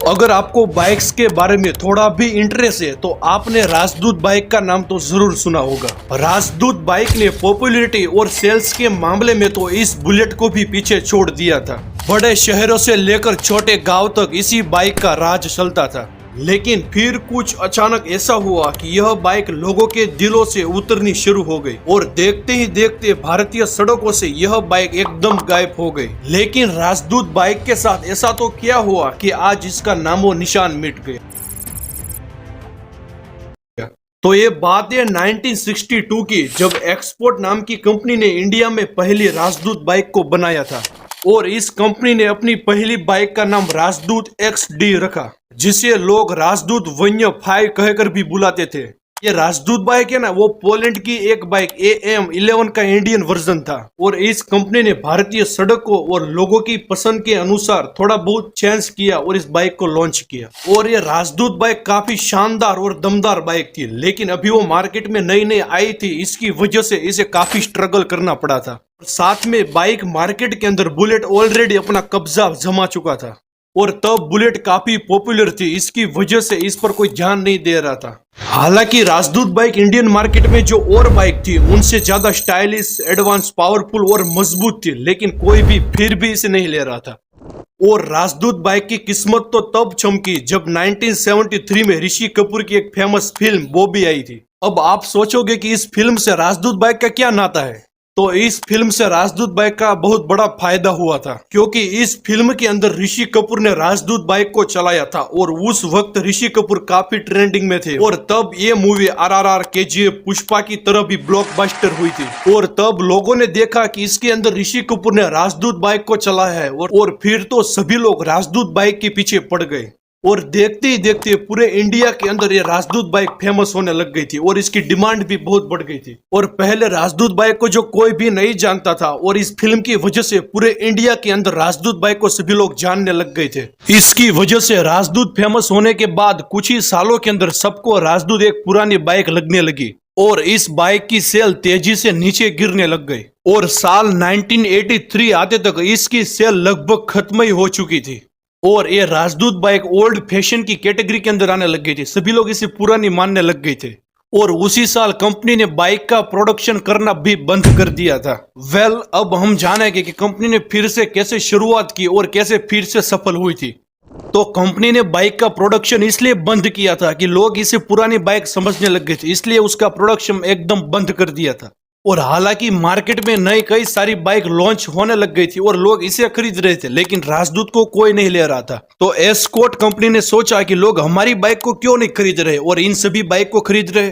अगर आपको बाइक्स के बारे में थोड़ा भी इंटरेस्ट है तो आपने राजदूत बाइक का नाम तो जरूर सुना होगा। राजदूत बाइक ने पॉपुलैरिटी और सेल्स के मामले में तो इस बुलेट को भी पीछे छोड़ दिया था। बड़े शहरों से लेकर छोटे गांव तक इसी बाइक का राज चलता था। लेकिन फिर कुछ अचानक ऐसा हुआ कि यह बाइक लोगों के दिलों से उतरनी शुरू हो गई और देखते ही देखते भारतीय सड़कों से यह बाइक एकदम गायब हो गई। लेकिन राजदूत बाइक के साथ ऐसा तो क्या हुआ कि आज इसका नामो निशान मिट गया। तो ये बात है 1962 की, जब एक्सपोर्ट नाम की कंपनी ने इंडिया में पहली राजदूत बाइक को बनाया था और इस कंपनी ने अपनी पहली बाइक का नाम राजदूत XD रखा, जिसे लोग राजदूत वन्य 5 कहकर भी बुलाते थे। ये राजदूत बाइक है ना, वो पोलैंड की एक बाइक AM11 का इंडियन वर्जन था और इस कंपनी ने भारतीय सड़कों और लोगों की पसंद के अनुसार थोड़ा बहुत चेंज किया और इस बाइक को लॉन्च किया। और ये राजदूत बाइक काफी शानदार और दमदार बाइक थी, लेकिन अभी वो मार्केट में नई नई आई थी, इसकी वजह से इसे काफी स्ट्रगल करना पड़ा था। साथ में बाइक मार्केट के अंदर बुलेट ऑलरेडी अपना कब्जा जमा चुका था और तब बुलेट काफी पॉपुलर थी, इसकी वजह से इस पर कोई ध्यान नहीं दे रहा था। हालांकि राजदूत बाइक इंडियन मार्केट में जो और बाइक थी उनसे ज्यादा स्टाइलिश, एडवांस, पावरफुल और मजबूत थी, लेकिन कोई भी फिर भी इसे नहीं ले रहा था। और राजदूत बाइक की किस्मत तो तब चमकी जब 1973 में ऋषि कपूर की एक फेमस फिल्म बॉबी आई थी। अब आप सोचोगे कि इस फिल्म से राजदूत बाइक का क्या नाता है, तो इस फिल्म से राजदूत बाइक का बहुत बड़ा फायदा हुआ था, क्योंकि इस फिल्म के अंदर ऋषि कपूर ने राजदूत बाइक को चलाया था और उस वक्त ऋषि कपूर काफी ट्रेंडिंग में थे और तब ये मूवी RRR, KGF, पुष्पा की तरह भी ब्लॉकबस्टर हुई थी और तब लोगों ने देखा कि इसके अंदर ऋषि कपूर ने राजदूत बाइक को चलाया है और फिर तो सभी लोग राजदूत बाइक के पीछे पड़ गए और देखते ही देखते पूरे इंडिया के अंदर ये राजदूत बाइक फेमस होने लग गई थी और इसकी डिमांड भी बहुत बढ़ गई थी। और पहले राजदूत बाइक को जो कोई भी नहीं जानता था और इस फिल्म की वजह से पूरे इंडिया के अंदर राजदूत बाइक को सभी लोग जानने लग गए थे। इसकी वजह से राजदूत फेमस होने के बाद कुछ ही सालों के अंदर सबको राजदूत एक पुरानी बाइक लगने लगी और इस बाइक की सेल तेजी से नीचे गिरने लग गई और साल 1983 आते तक इसकी सेल लगभग खत्म ही हो चुकी थी और ये राजदूत बाइक ओल्ड फैशन की कैटेगरी के अंदर आने लग गई थी। सभी लोग इसे पुरानी मानने लग गए थे और उसी साल कंपनी ने बाइक का प्रोडक्शन करना भी बंद कर दिया था। अब हम जानेंगे कि कंपनी ने फिर से कैसे शुरुआत की और कैसे फिर से सफल हुई थी। तो कंपनी ने बाइक का प्रोडक्शन इसलिए बंद किया था कि लोग इसे पुरानी बाइक समझने लग गए थे, इसलिए उसका प्रोडक्शन एकदम बंद कर दिया था। और हालांकि मार्केट में नई कई सारी बाइक लॉन्च होने लग गई थी और लोग इसे खरीद रहे थे, लेकिन राजदूत को कोई नहीं ले रहा था। तो एस्कॉर्ट कंपनी ने सोचा कि लोग हमारी बाइक को क्यों नहीं खरीद रहे और इन सभी बाइक को खरीद रहे।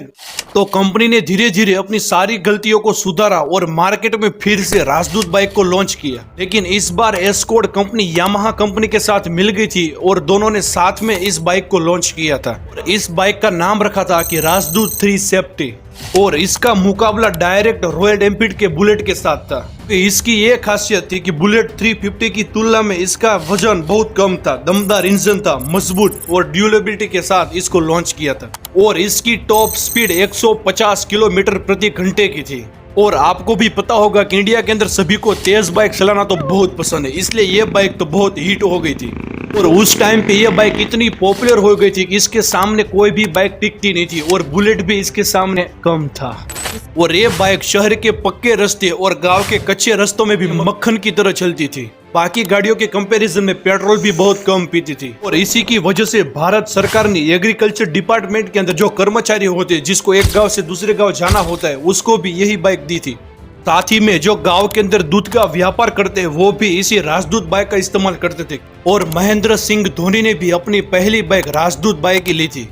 तो कंपनी ने धीरे धीरे अपनी सारी गलतियों को सुधारा और मार्केट में फिर से राजदूत बाइक को लॉन्च किया। लेकिन इस बार एस्कॉर्ट कंपनी यामाहा कंपनी के साथ मिल गई थी और दोनों ने साथ में इस बाइक को लॉन्च किया था। इस बाइक का नाम रखा था कि राजदूत 350 और इसका मुकाबला डायरेक्ट रॉयल एनफील्ड के बुलेट के साथ था। इसकी ये खासियत थी कि बुलेट 350 की तुलना में इसका वजन बहुत कम था, दमदार इंजन था, मजबूत और ड्यूरेबिलिटी के साथ इसको लॉन्च किया था और इसकी टॉप स्पीड 150 किलोमीटर प्रति घंटे की थी। और आपको भी पता होगा कि इंडिया के अंदर सभी को तेज बाइक चलाना तो बहुत पसंद है, इसलिए ये बाइक तो बहुत हिट हो गई थी और उस टाइम पे ये बाइक इतनी पॉपुलर हो गई थी कि इसके सामने कोई भी बाइक टिकती नहीं थी और बुलेट भी इसके सामने कम था। और ये बाइक शहर के पक्के रास्ते और गांव के कच्चे रास्तों में भी मक्खन की तरह चलती थी। बाकी गाड़ियों के कंपैरिजन में पेट्रोल भी बहुत कम पीती थी और इसी की वजह से भारत सरकार ने एग्रीकल्चर डिपार्टमेंट के अंदर जो कर्मचारी होते हैं, जिसको एक गांव से दूसरे गांव जाना होता है, उसको भी यही बाइक दी थी। साथ ही में जो गांव के अंदर दूध का व्यापार करते हैं वो भी इसी राजदूत बाइक का इस्तेमाल करते थे। और महेंद्र सिंह धोनी ने भी अपनी पहली बाइक राजदूत बाइक ही ली थी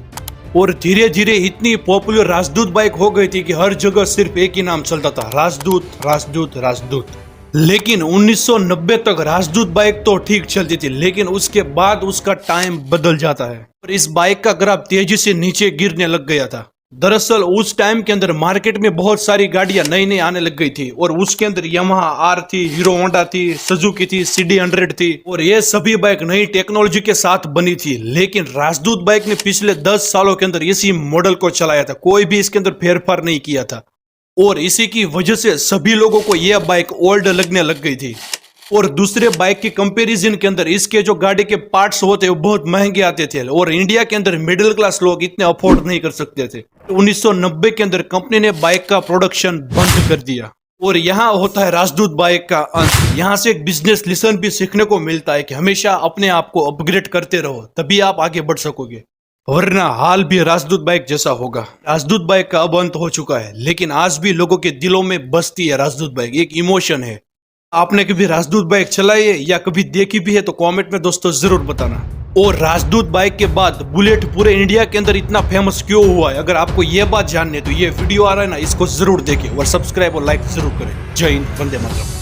और धीरे धीरे इतनी पॉपुलर राजदूत बाइक हो गई थी कि हर जगह सिर्फ एक ही नाम चलता था, राजदूत राजदूत राजदूत। लेकिन 1990 तक राजदूत बाइक तो ठीक चलती थी, लेकिन उसके बाद उसका टाइम बदल जाता है और इस बाइक का ग्राफ तेजी से नीचे गिरने लग गया था। दरअसल उस टाइम के अंदर मार्केट में बहुत सारी गाड़ियां नई नई आने लग गई थी और उसके अंदर यामाहा आर थी, हीरो होंडा थी, सुजुकी थी, CD100 थी और ये सभी बाइक नई टेक्नोलॉजी के साथ बनी थी। लेकिन राजदूत बाइक ने पिछले 10 सालों के अंदर इसी मॉडल को चलाया था, कोई भी इसके अंदर फेरफार नहीं किया था और इसी की वजह से सभी लोगों को यह बाइक ओल्ड लगने लग गई थी। और दूसरे बाइक के कंपैरिजन के अंदर इसके जो गाड़ी के पार्ट्स होते हैं वो बहुत महंगे आते थे और इंडिया के अंदर मिडिल क्लास लोग इतने अफोर्ड नहीं कर सकते थे। 1990 के अंदर कंपनी ने बाइक का प्रोडक्शन बंद कर दिया और यहाँ होता है राजदूत बाइक का अंत। यहाँ से एक बिजनेस लेसन भी सीखने को मिलता है कि हमेशा अपने आप को अपग्रेड करते रहो, तभी आप आगे बढ़ सकोगे, वरना हाल भी राजदूत बाइक जैसा होगा। राजदूत बाइक का अब अंत हो चुका है, लेकिन आज भी लोगों के दिलों में बसती है राजदूत बाइक, एक इमोशन है। आपने कभी राजदूत बाइक चलाई है या कभी देखी भी है तो कमेंट में दोस्तों जरूर बताना। और राजदूत बाइक के बाद बुलेट पूरे इंडिया के अंदर इतना फेमस क्यों हुआ है, अगर आपको ये बात जाननी है तो ये वीडियो आ रहा है ना, इसको जरूर देखें और सब्सक्राइब और लाइक जरूर करें। जय हिंद, वंदे मातरम।